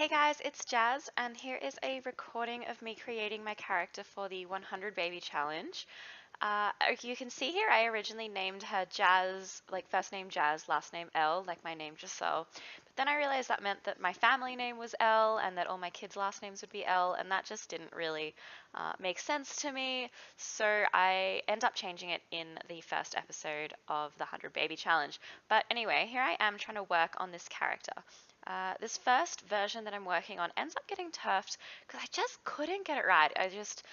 Hey guys, it's Jazz, and here is a recording of me creating my character for the 100 Baby Challenge. You can see here I originally named her Jazz, like first name Jazz, last name L, like my name Giselle. But then I realized that meant that my family name was L and that all my kids' last names would be L, and that just didn't really make sense to me. So I end up changing it in the first episode of the 100 Baby Challenge. But anyway, here I am trying to work on this character. This first version that I'm working on ends up getting turfed because I just couldn't get it right. I just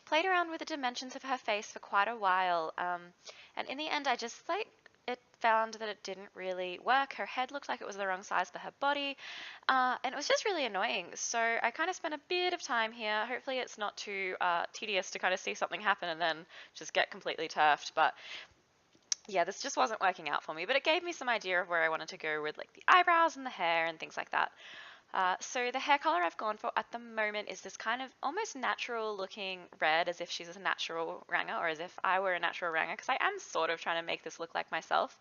played around with the dimensions of her face for quite a while, and in the end I just found that it didn't really work. Her head looked like it was the wrong size for her body, and it was just really annoying. So I kind of spent a bit of time here. Hopefully it's not too tedious to kind of see something happen and then just get completely turfed, but yeah, this just wasn't working out for me, but it gave me some idea of where I wanted to go with like the eyebrows and the hair and things like that. So the hair color I've gone for at the moment is this kind of almost natural looking red, as if she's a natural ranger, or as if I were a natural ranger, because I am sort of trying to make this look like myself.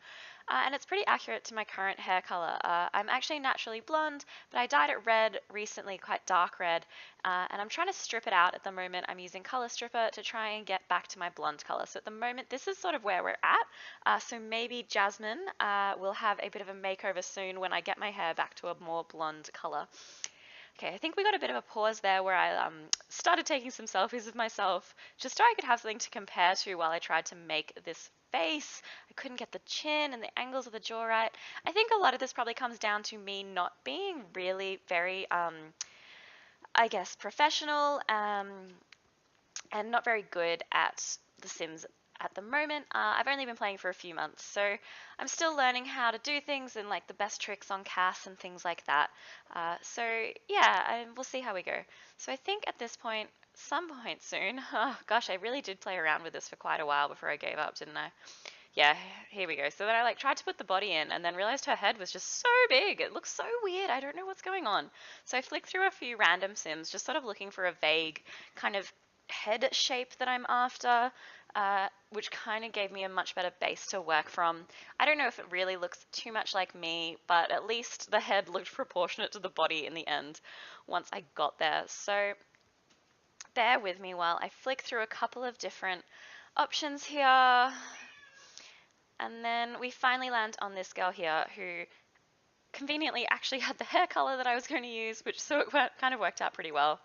And it's pretty accurate to my current hair color. I'm actually naturally blonde, but I dyed it red recently, quite dark red, and I'm trying to strip it out at the moment. I'm using Color Stripper to try and get back to my blonde color. So at the moment, this is sort of where we're at. So maybe Jasmine will have a bit of a makeover soon when I get my hair back to a more blonde color. Okay, I think we got a bit of a pause there where I started taking some selfies of myself just so I could have something to compare to while I tried to make this face. I couldn't get the chin and the angles of the jaw right. I think a lot of this probably comes down to me not being really very, I guess, professional and not very good at The Sims at the moment. I've only been playing for a few months, so I'm still learning how to do things and like the best tricks on CAS and things like that. So yeah, we'll see how we go. So I think at this point, some point soon, oh gosh, I really did play around with this for quite a while before I gave up, didn't I? Yeah, here we go. So then I like tried to put the body in and then realized her head was just so big. It looks so weird. I don't know what's going on. So I flicked through a few random Sims, just sort of looking for a vague kind of head shape that I'm after, which kind of gave me a much better base to work from. I don't know if it really looks too much like me, but at least the head looked proportionate to the body in the end once I got there. So bear with me while I flick through a couple of different options here. And then we finally land on this girl here who conveniently actually had the hair color that I was going to use, which so it kind of worked out pretty well.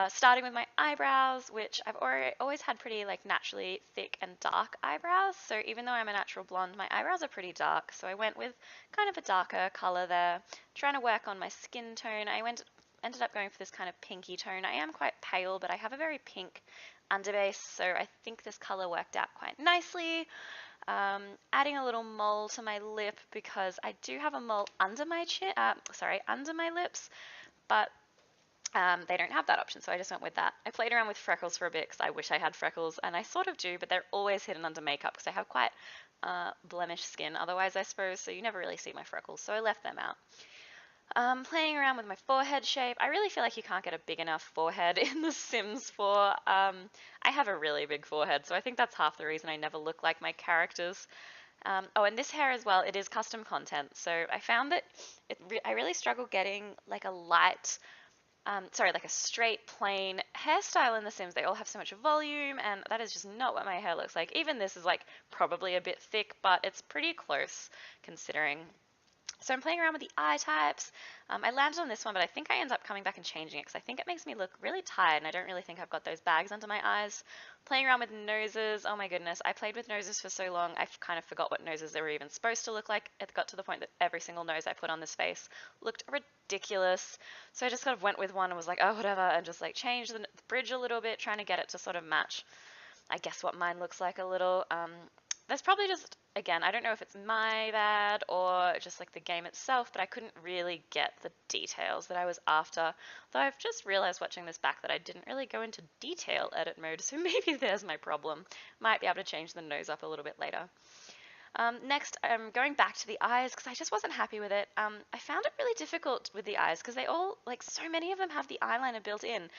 Starting with my eyebrows, which I've always had pretty like naturally thick and dark eyebrows. So even though I'm a natural blonde, my eyebrows are pretty dark. So I went with kind of a darker color there, trying to work on my skin tone. Ended up going for this kind of pinky tone. I am quite pale, but I have a very pink underbase, so I think this color worked out quite nicely. Adding a little mole to my lip because I do have a mole under my chin, under my lips, but they don't have that option, so I just went with that. I played around with freckles for a bit because I wish I had freckles, and I sort of do, but they're always hidden under makeup because I have quite blemished skin otherwise, I suppose, so you never really see my freckles, so I left them out. Playing around with my forehead shape. I really feel like you can't get a big enough forehead in The Sims 4. I have a really big forehead, so I think that's half the reason I never look like my characters. Oh, and this hair as well, it is custom content. So I found that I really struggle getting like a like a straight, plain hairstyle in The Sims. They all have so much volume, and that is just not what my hair looks like. Even this is like probably a bit thick, but it's pretty close considering. So I'm playing around with the eye types. I landed on this one, but I think I end up coming back and changing it because I think it makes me look really tired and I don't really think I've got those bags under my eyes. Playing around with noses. Oh my goodness, I played with noses for so long, I kind of forgot what noses they were even supposed to look like. It got to the point that every single nose I put on this face looked ridiculous. So I just sort of went with one and was like, oh, whatever, and just like changed the bridge a little bit, trying to get it to sort of match, I guess, what mine looks like a little. There's probably just, again, I don't know if it's my bad or just like the game itself, but I couldn't really get the details that I was after. Though I've just realized watching this back that I didn't really go into detail edit mode, so maybe there's my problem. Might be able to change the nose up a little bit later. Next, I'm going back to the eyes because I just wasn't happy with it. I found it really difficult with the eyes because they all, like so many of them have the eyeliner built in.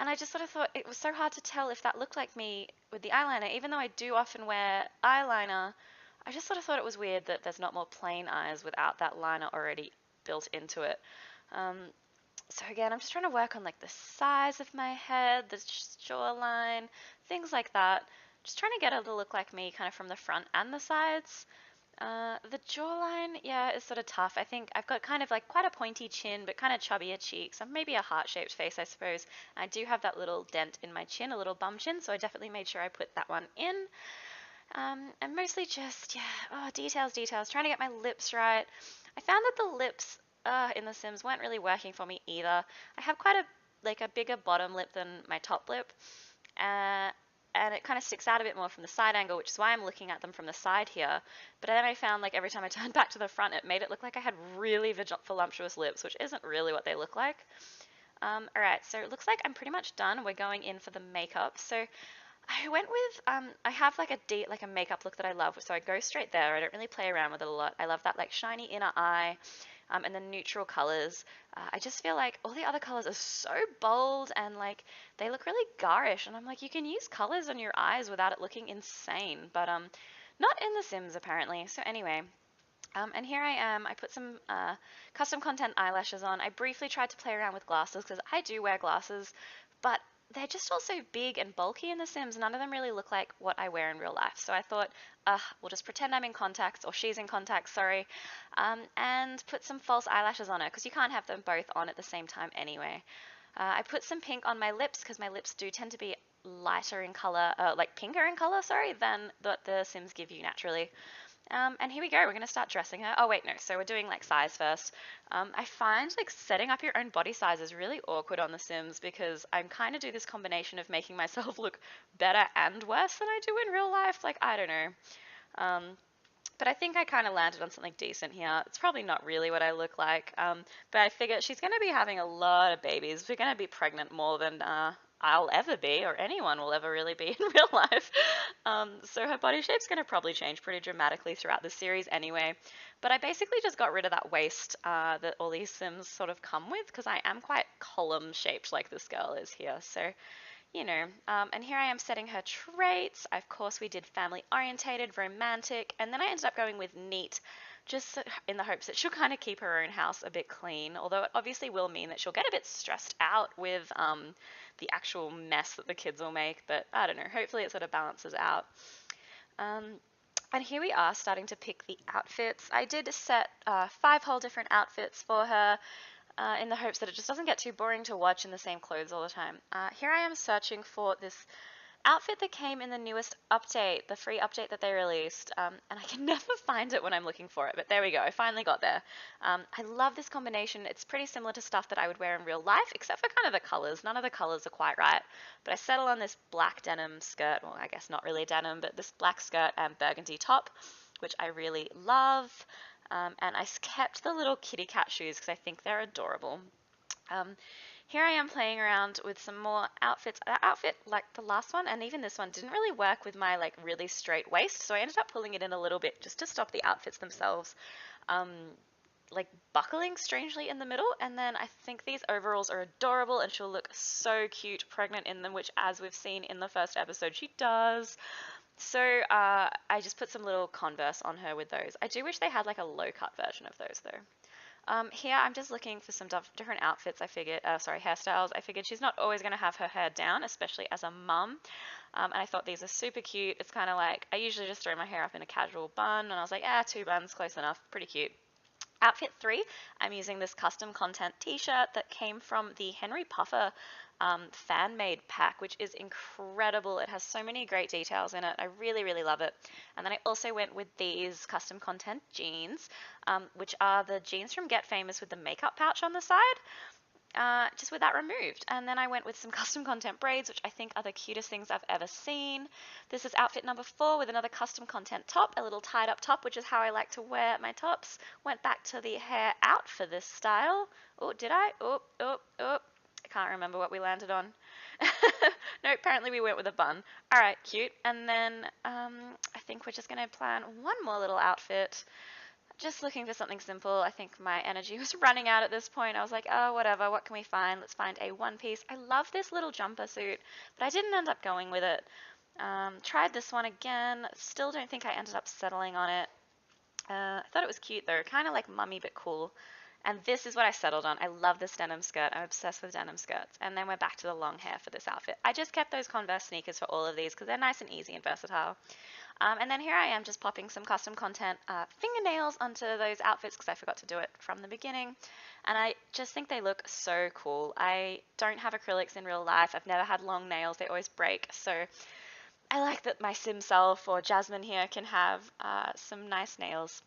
And I just sort of thought it was so hard to tell if that looked like me with the eyeliner, even though I do often wear eyeliner. I just sort of thought it was weird that there's not more plain eyes without that liner already built into it. So again, I'm just trying to work on like the size of my head, the jawline, things like that. Just trying to get her to look like me kind of from the front and the sides. The jawline, yeah, is sort of tough. I think I've got kind of like quite a pointy chin, but kind of chubbier cheeks. I'm maybe a heart-shaped face, I suppose. I do have that little dent in my chin, a little bum chin, so I definitely made sure I put that one in. And mostly just, yeah, oh, details, details. Trying to get my lips right. I found that the lips in The Sims weren't really working for me either. I have quite a bigger bottom lip than my top lip. Uh, and it kind of sticks out a bit more from the side angle, which is why I'm looking at them from the side here. But then I found like every time I turned back to the front, it made it look like I had really voluptuous lips, which isn't really what they look like. Alright, so it looks like I'm pretty much done. We're going in for the makeup. So I went with, I have like a makeup look that I love, so I go straight there. I don't really play around with it a lot. I love that like shiny inner eye, and the neutral colors. I just feel like all the other colors are so bold and like they look really garish, and I'm like, you can use colors on your eyes without it looking insane, but not in The Sims apparently. So anyway, and here I am. I put some custom content eyelashes on. I briefly tried to play around with glasses because I do wear glasses, but they're just all so big and bulky in The Sims. None of them really look like what I wear in real life. So I thought, we'll just pretend I'm in contacts, or she's in contacts, sorry, and put some false eyelashes on her because you can't have them both on at the same time anyway. I put some pink on my lips because my lips do tend to be lighter in color, like pinker in color, sorry, than what The Sims give you naturally. And here we go, we're going to start dressing her. Oh wait, no, so we're doing like size first. I find like setting up your own body size is really awkward on The Sims because I'm kind of do this combination of making myself look better and worse than I do in real life. Like, I don't know. Um, but I think I kind of landed on something decent here. It's probably not really what I look like, but I figure she's going to be having a lot of babies. We're going to be pregnant more than I'll ever be, or anyone will ever really be in real life. So her body shape's going to probably change pretty dramatically throughout the series anyway. But I basically just got rid of that waist that all these Sims sort of come with because I am quite column shaped like this girl is here. So you know, and here I am setting her traits. Of course, we did family orientated, romantic, and then I ended up going with neat, just in the hopes that she'll kind of keep her own house a bit clean, although it obviously will mean that she'll get a bit stressed out with the actual mess that the kids will make, but I don't know, hopefully it sort of balances out. Um, and here we are starting to pick the outfits. I did set 5 whole different outfits for her in the hopes that it just doesn't get too boring to watch in the same clothes all the time. Here I am searching for this outfit that came in the newest update, the free update that they released, and I can never find it when I'm looking for it, but there we go, I finally got there. I love this combination. It's pretty similar to stuff that I would wear in real life, except for kind of the colors. None of the colors are quite right, but I settled on this black denim skirt, well, I guess not really denim, but this black skirt and burgundy top, which I really love. And I kept the little kitty cat shoes because I think they're adorable. Here I am playing around with some more outfits. That outfit, like the last one and even this one, didn't really work with my like really straight waist, so I ended up pulling it in a little bit just to stop the outfits themselves like buckling strangely in the middle. And then I think these overalls are adorable and she'll look so cute pregnant in them, which as we've seen in the first episode, she does. So I just put some little Converse on her with those. I do wish they had like a low cut version of those though. Here I'm just looking for some different outfits. I figured, hairstyles. I figured she's not always going to have her hair down, especially as a mum. And I thought these are super cute. It's kind of like, I usually just throw my hair up in a casual bun, and I was like, 2 buns, close enough, pretty cute. Outfit 3, I'm using this custom content t-shirt that came from the Henry Puffer fan-made pack, which is incredible. It has so many great details in it. I really, really love it. And then I also went with these custom content jeans, which are the jeans from Get Famous with the makeup pouch on the side. Just with that removed. And then I went with some custom content braids, which I think are the cutest things I've ever seen. This is outfit number 4 with another custom content top, a little tied up top, which is how I like to wear my tops. Went back to the hair out for this style. Oh, did I? Oh. I can't remember what we landed on. No, apparently we went with a bun. All right, cute. And then I think we're just going to plan one more little outfit. Just looking for something simple. I think my energy was running out at this point. I was like, oh, whatever, what can we find? Let's find a one piece. I love this little jumper suit, but I didn't end up going with it. Tried this one again. Still don't think I ended up settling on it. I thought it was cute though, kind of like mummy but cool. And this is what I settled on. I love this denim skirt. I'm obsessed with denim skirts. And then we're back to the long hair for this outfit. I just kept those Converse sneakers for all of these because they're nice and easy and versatile. And then here I am just popping some custom content fingernails onto those outfits because I forgot to do it from the beginning. And I just think they look so cool. I don't have acrylics in real life. I've never had long nails. They always break. So I like that my sim self or Jasmine here can have some nice nails.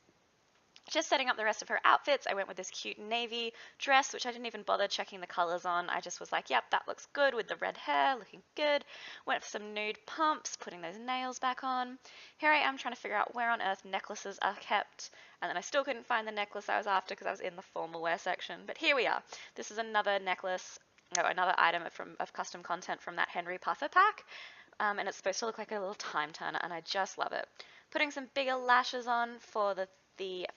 Just setting up the rest of her outfits, I went with this cute navy dress, which I didn't even bother checking the colors on. I just was like, yep, that looks good with the red hair, looking good. Went for some nude pumps, putting those nails back on. Here I am trying to figure out where on earth necklaces are kept, and then I still couldn't find the necklace I was after because I was in the formal wear section. But here we are. This is another necklace, no, another item of custom content from that Henry Puffer pack. And it's supposed to look like a little time turner, and I just love it. Putting some bigger lashes on for the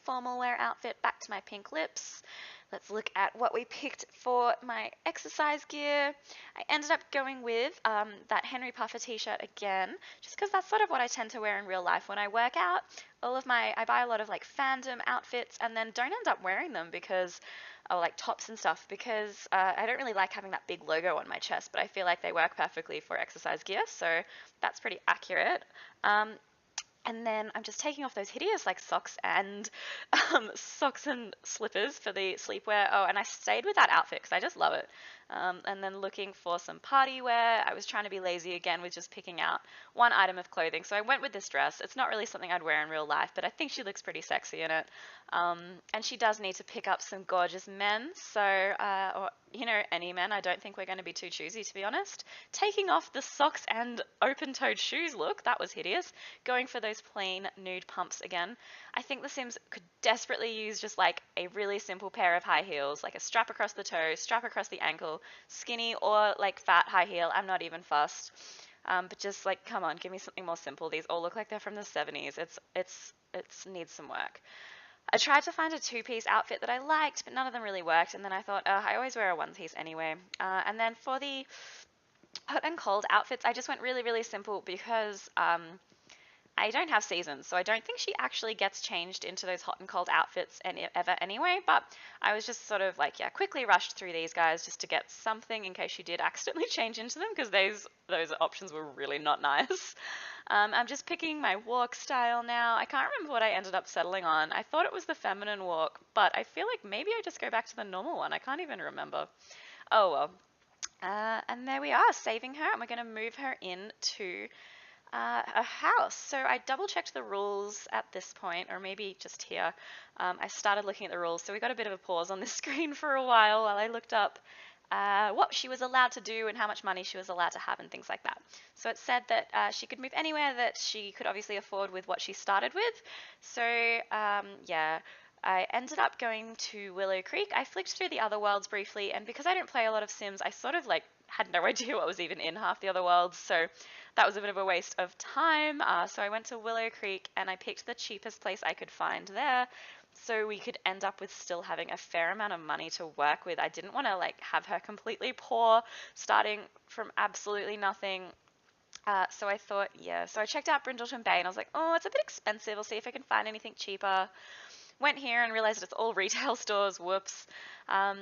formal wear outfit, back to my pink lips. Let's look at what we picked for my exercise gear. I ended up going with that Henry Puffer t-shirt again, just because that's sort of what I tend to wear in real life when I work out. I buy a lot of like fandom outfits and then don't end up wearing them because, or like tops and stuff, because I don't really like having that big logo on my chest, but I feel like they work perfectly for exercise gear, so that's pretty accurate. And then I'm just taking off those hideous like socks and slippers for the sleepwear. Oh, and I stayed with that outfit because I just love it. And then looking for some party wear. I was trying to be lazy again with just picking out one item of clothing. So I went with this dress. It's not really something I'd wear in real life, but I think she looks pretty sexy in it. And she does need to pick up some gorgeous men. So, or any men. I don't think we're going to be too choosy, to be honest. Taking off the socks and open-toed shoes look, that was hideous. Going for those plain nude pumps again. I think the Sims could desperately use just like a really simple pair of high heels, like a strap across the toe, strap across the ankle, skinny or like fat high heel. I'm not even fussed. But just like, come on, give me something more simple. These all look like they're from the 70s. It's needs some work. I tried to find a two-piece outfit that I liked, but none of them really worked. And then I thought, I always wear a one-piece anyway. And then for the hot and cold outfits, I just went really, really simple because I don't have seasons, so I don't think she actually gets changed into those hot and cold outfits ever anyway, but I was just sort of like, yeah, quickly rushed through these guys just to get something in case she did accidentally change into them, because those options were really not nice. I'm just picking my walk style now. I can't remember what I ended up settling on. I thought it was the feminine walk, but I feel like maybe I just go back to the normal one. I can't even remember. Oh well. And there we are, saving her, and we're going to move her into a house. So I double checked the rules at this point, or maybe just here. I started looking at the rules, so we got a bit of a pause on this screen for a while I looked up what she was allowed to do and how much money she was allowed to have and things like that. So it said that she could move anywhere that she could obviously afford with what she started with. So yeah, I ended up going to Willow Creek. I flicked through the other worlds briefly, and because I don't play a lot of Sims, I sort of like had no idea what was even in half the other worlds, so that was a bit of a waste of time. So I went to Willow Creek and I picked the cheapest place I could find there, so we could end up with still having a fair amount of money to work with. I didn't want to like have her completely poor, starting from absolutely nothing. So I thought, yeah. So I checked out Brindleton Bay and I was like, oh, it's a bit expensive. I'll see if I can find anything cheaper. Went here and realized it's all retail stores. Whoops. Um,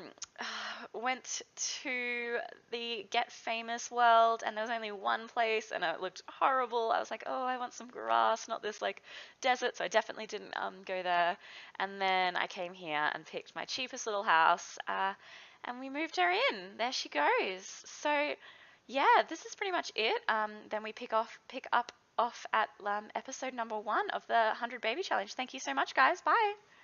went to the Get Famous world and there was only one place and it looked horrible. I was like, oh, I want some grass, not this like desert. So I definitely didn't go there. And then I came here and picked my cheapest little house and we moved her in. There she goes. So yeah, this is pretty much it. Then we pick up off at episode number 1 of the 100 Baby Challenge. Thank you so much, guys. Bye.